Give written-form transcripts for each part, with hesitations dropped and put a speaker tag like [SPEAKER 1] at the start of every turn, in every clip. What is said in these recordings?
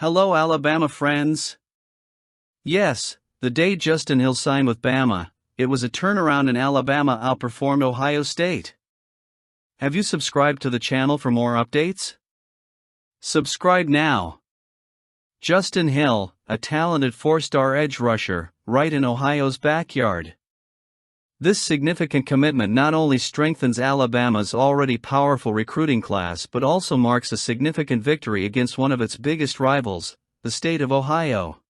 [SPEAKER 1] Hello Alabama friends. Yes, the day Justin Hill signed with Bama, it was a turnaround and Alabama outperformed Ohio State. Have you subscribed to the channel for more updates? Subscribe now. Justin Hill, a talented four-star edge rusher, right in Ohio's backyard. This significant commitment not only strengthens Alabama's already powerful recruiting class but also marks a significant victory against one of its biggest rivals, the state of Ohio.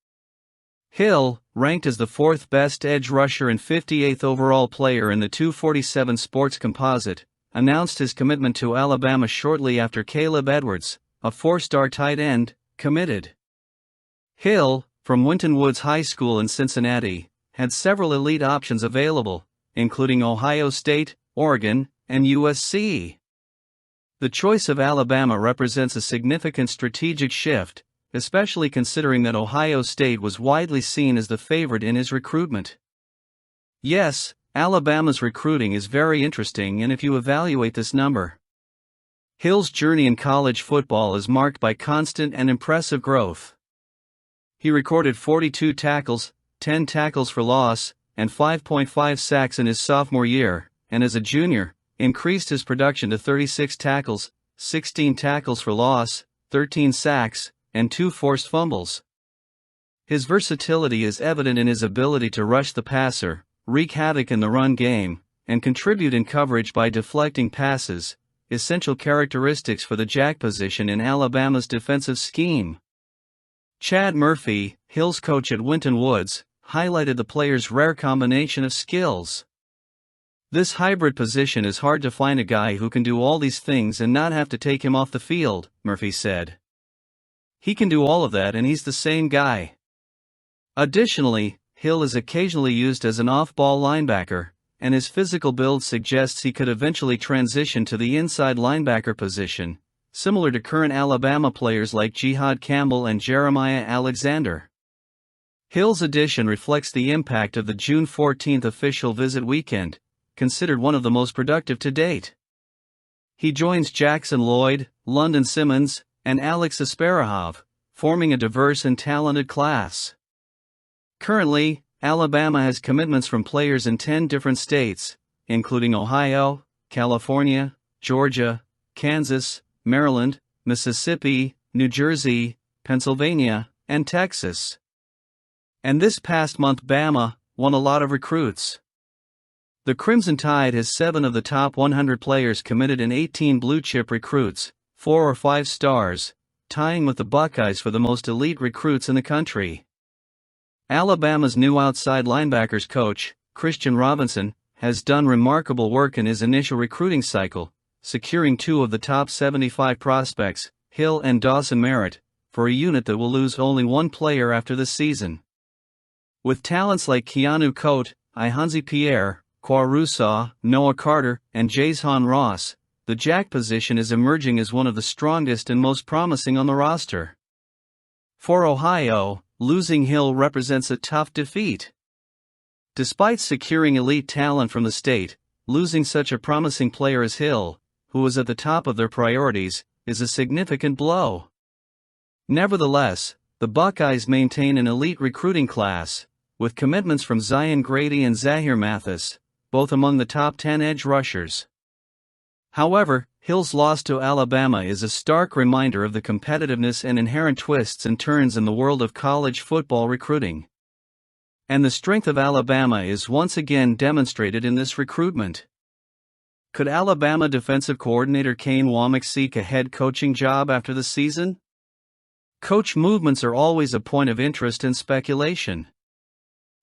[SPEAKER 1] Hill, ranked as the fourth best edge rusher and 58th overall player in the 247 Sports Composite, announced his commitment to Alabama shortly after Caleb Edwards, a four-star tight end, committed. Hill, from Winton Woods High School in Cincinnati, had several elite options available, including Ohio State, Oregon, and USC. The choice of Alabama represents a significant strategic shift, especially considering that Ohio State was widely seen as the favorite in his recruitment. Yes, Alabama's recruiting is very interesting, and if you evaluate this number, Hill's journey in college football is marked by constant and impressive growth. He recorded 42 tackles, 10 tackles for loss, and 5.5 sacks in his sophomore year, and as a junior, increased his production to 36 tackles, 16 tackles for loss, 13 sacks, and 2 forced fumbles. His versatility is evident in his ability to rush the passer, wreak havoc in the run game, and contribute in coverage by deflecting passes, essential characteristics for the jack position in Alabama's defensive scheme. Chad Murphy, Hill's coach at Winton Woods, highlighted the player's rare combination of skills. This hybrid position is hard to find a guy who can do all these things and not have to take him off the field, Murphy said. He can do all of that and he's the same guy. Additionally, Hill is occasionally used as an off-ball linebacker, and his physical build suggests he could eventually transition to the inside linebacker position, similar to current Alabama players like Jihad Campbell and Jeremiah Alexander. Hill's addition reflects the impact of the June 14th official visit weekend, considered one of the most productive to date. He joins Jackson Lloyd, London Simmons, and Alex Asparahov, forming a diverse and talented class. Currently, Alabama has commitments from players in 10 different states, including Ohio, California, Georgia, Kansas, Maryland, Mississippi, New Jersey, Pennsylvania, and Texas. And this past month Bama won a lot of recruits. The Crimson Tide has 7 of the top 100 players committed and 18 blue-chip recruits, 4 or 5 stars, tying with the Buckeyes for the most elite recruits in the country. Alabama's new outside linebackers coach, Christian Robinson, has done remarkable work in his initial recruiting cycle, securing 2 of the top 75 prospects, Hill and Dawson Merritt, for a unit that will lose only 1 player after this season. With talents like Keanu Cote, Ihanzi Pierre, Quarusaw, Noah Carter, and Jason Ross, the jack position is emerging as one of the strongest and most promising on the roster. For Ohio, losing Hill represents a tough defeat. Despite securing elite talent from the state, losing such a promising player as Hill, who was at the top of their priorities, is a significant blow. Nevertheless, the Buckeyes maintain an elite recruiting class, with commitments from Zion Grady and Zahir Mathis, both among the top 10 edge rushers. However, Hill's loss to Alabama is a stark reminder of the competitiveness and inherent twists and turns in the world of college football recruiting. And the strength of Alabama is once again demonstrated in this recruitment. Could Alabama defensive coordinator Kane WK seek a head coaching job after the season? Coach movements are always a point of interest and speculation.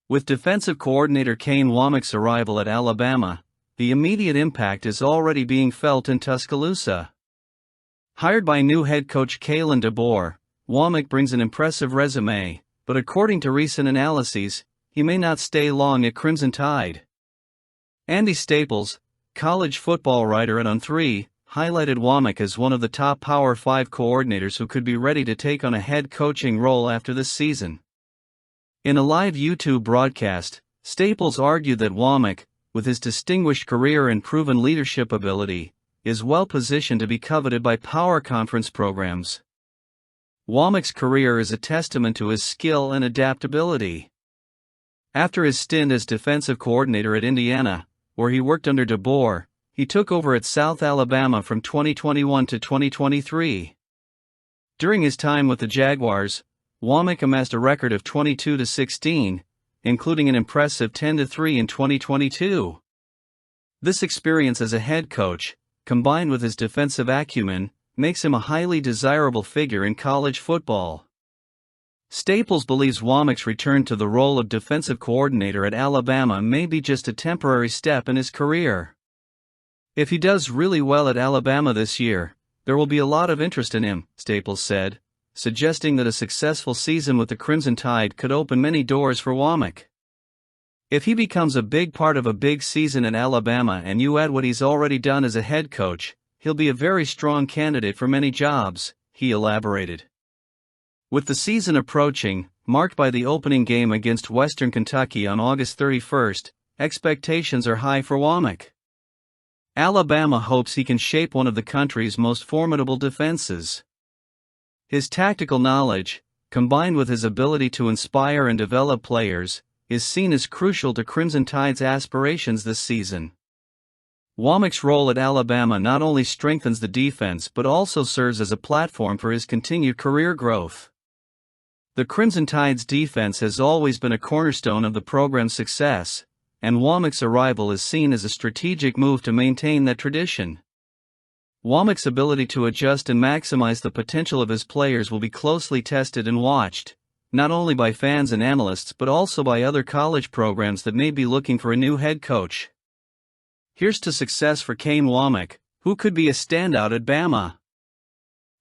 [SPEAKER 1] With defensive coordinator Kane WK's arrival at Alabama, the immediate impact is already being felt in Tuscaloosa. Hired by new head coach Kalen DeBoer, WK brings an impressive resume, but according to recent analyses, he may not stay long at Crimson Tide. Andy Staples, college football writer at On3, highlighted WK as one of the top Power 5 coordinators who could be ready to take on a head coaching role after this season. In a live YouTube broadcast, Staples argued that WK, with his distinguished career and proven leadership ability, is well positioned to be coveted by power conference programs. Womack's career is a testament to his skill and adaptability. After his stint as defensive coordinator at Indiana, where he worked under DeBoer, he took over at South Alabama from 2021 to 2023. During his time with the Jaguars, Womack amassed a record of 22-16, including an impressive 10-3 in 2022. This experience as a head coach, combined with his defensive acumen, makes him a highly desirable figure in college football. Staples believes Womack's return to the role of defensive coordinator at Alabama may be just a temporary step in his career. If he does really well at Alabama this year, there will be a lot of interest in him, Staples said, suggesting that a successful season with the Crimson Tide could open many doors for Womack. If he becomes a big part of a big season at Alabama and you add what he's already done as a head coach, he'll be a very strong candidate for many jobs, he elaborated. With the season approaching, marked by the opening game against Western Kentucky on August 31st, expectations are high for Womack. Alabama hopes he can shape one of the country's most formidable defenses. His tactical knowledge, combined with his ability to inspire and develop players, is seen as crucial to Crimson Tide's aspirations this season. Womack's role at Alabama not only strengthens the defense but also serves as a platform for his continued career growth. The Crimson Tide's defense has always been a cornerstone of the program's success, and Womack's arrival is seen as a strategic move to maintain that tradition. Womack's ability to adjust and maximize the potential of his players will be closely tested and watched, not only by fans and analysts but also by other college programs that may be looking for a new head coach. Here's to success for Kane Womack, who could be a standout at Bama.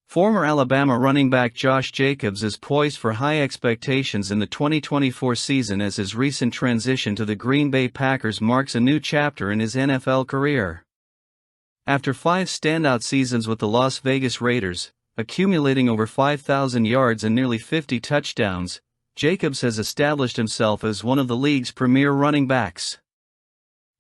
[SPEAKER 1] Former Alabama running back Josh Jacobs is poised for high expectations in the 2024 season as his recent transition to the Green Bay Packers marks a new chapter in his NFL career. After 5 standout seasons with the Las Vegas Raiders, accumulating over 5,000 yards and nearly 50 touchdowns, Jacobs has established himself as one of the league's premier running backs.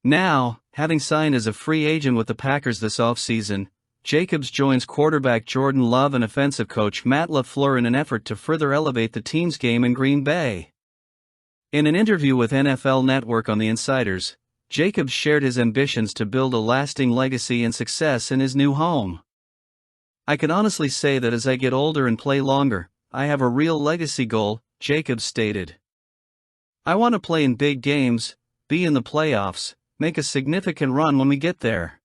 [SPEAKER 1] Now, having signed as a free agent with the Packers this offseason, Jacobs joins quarterback Jordan Love and offensive coach Matt LaFleur in an effort to further elevate the team's game in Green Bay. In an interview with NFL Network on The Insiders, Jacobs shared his ambitions to build a lasting legacy and success in his new home. "I can honestly say that as I get older and play longer, I have a real legacy goal," Jacobs stated. "I want to play in big games, be in the playoffs, make a significant run when we get there.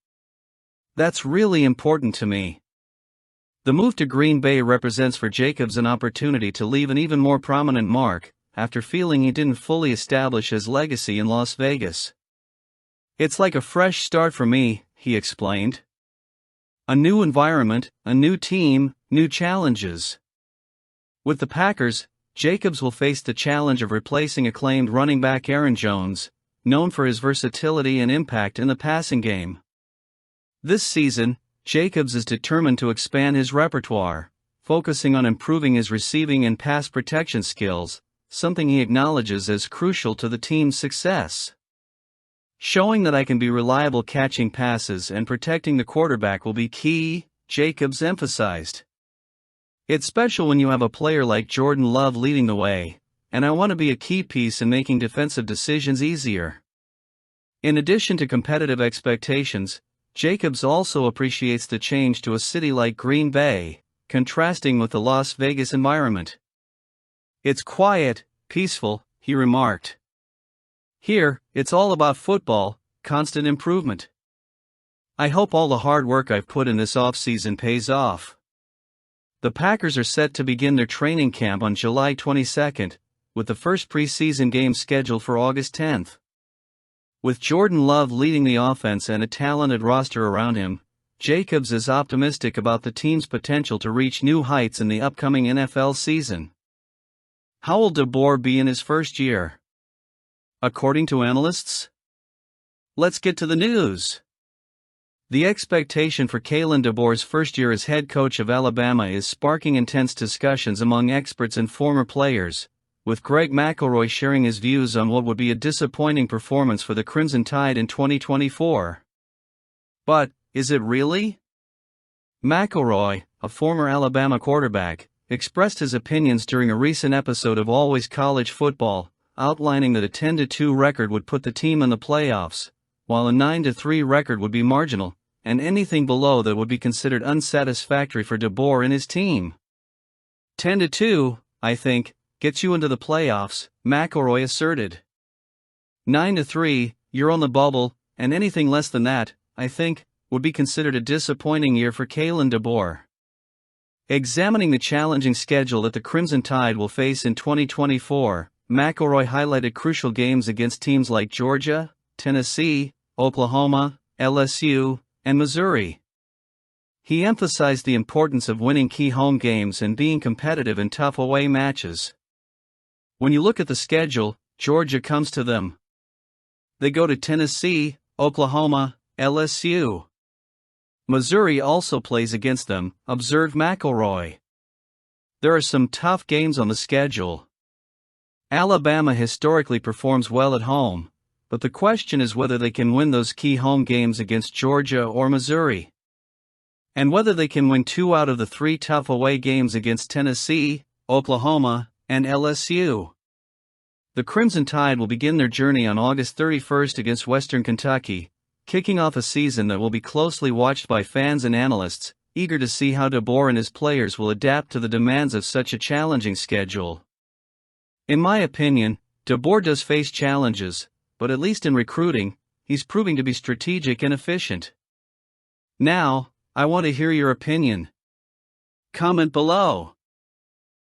[SPEAKER 1] That's really important to me." The move to Green Bay represents for Jacobs an opportunity to leave an even more prominent mark, after feeling he didn't fully establish his legacy in Las Vegas. "It's like a fresh start for me," he explained. "A new environment, a new team, new challenges." With the Packers, Jacobs will face the challenge of replacing acclaimed running back Aaron Jones, known for his versatility and impact in the passing game. This season, Jacobs is determined to expand his repertoire, focusing on improving his receiving and pass protection skills, something he acknowledges as crucial to the team's success. "Showing that I can be reliable catching passes and protecting the quarterback will be key," Jacobs emphasized. "It's special when you have a player like Jordan Love leading the way, and I want to be a key piece in making defensive decisions easier." In addition to competitive expectations, Jacobs also appreciates the change to a city like Green Bay, contrasting with the Las Vegas environment. "It's quiet, peaceful," he remarked. "Here, it's all about football, constant improvement. I hope all the hard work I've put in this offseason pays off." The Packers are set to begin their training camp on July 22nd, with the first preseason game scheduled for August 10th. With Jordan Love leading the offense and a talented roster around him, Jacobs is optimistic about the team's potential to reach new heights in the upcoming NFL season. How will DeBoer be in his first year? According to analysts? Let's get to the news. The expectation for Kalen DeBoer's first year as head coach of Alabama is sparking intense discussions among experts and former players, with Greg McElroy sharing his views on what would be a disappointing performance for the Crimson Tide in 2024. But, is it really? McElroy, a former Alabama quarterback, expressed his opinions during a recent episode of Always College Football, outlining that a 10-2 record would put the team in the playoffs, while a 9-3 record would be marginal, and anything below that would be considered unsatisfactory for DeBoer and his team. 10-2, I think, gets you into the playoffs, McElroy asserted. 9-3, you're on the bubble, and anything less than that, I think, would be considered a disappointing year for Kalen DeBoer. Examining the challenging schedule that the Crimson Tide will face in 2024, McElroy highlighted crucial games against teams like Georgia, Tennessee, Oklahoma, LSU, and Missouri. He emphasized the importance of winning key home games and being competitive in tough away matches. When you look at the schedule, Georgia comes to them. They go to Tennessee, Oklahoma, LSU. Missouri also plays against them, observed McElroy. There are some tough games on the schedule. Alabama historically performs well at home, but the question is whether they can win those key home games against Georgia or Missouri. And whether they can win 2 out of the 3 tough away games against Tennessee, Oklahoma, and LSU. The Crimson Tide will begin their journey on August 31st against Western Kentucky, kicking off a season that will be closely watched by fans and analysts, eager to see how DeBoer and his players will adapt to the demands of such a challenging schedule. In my opinion, DeBoer does face challenges, but at least in recruiting, he's proving to be strategic and efficient. Now, I want to hear your opinion. Comment below.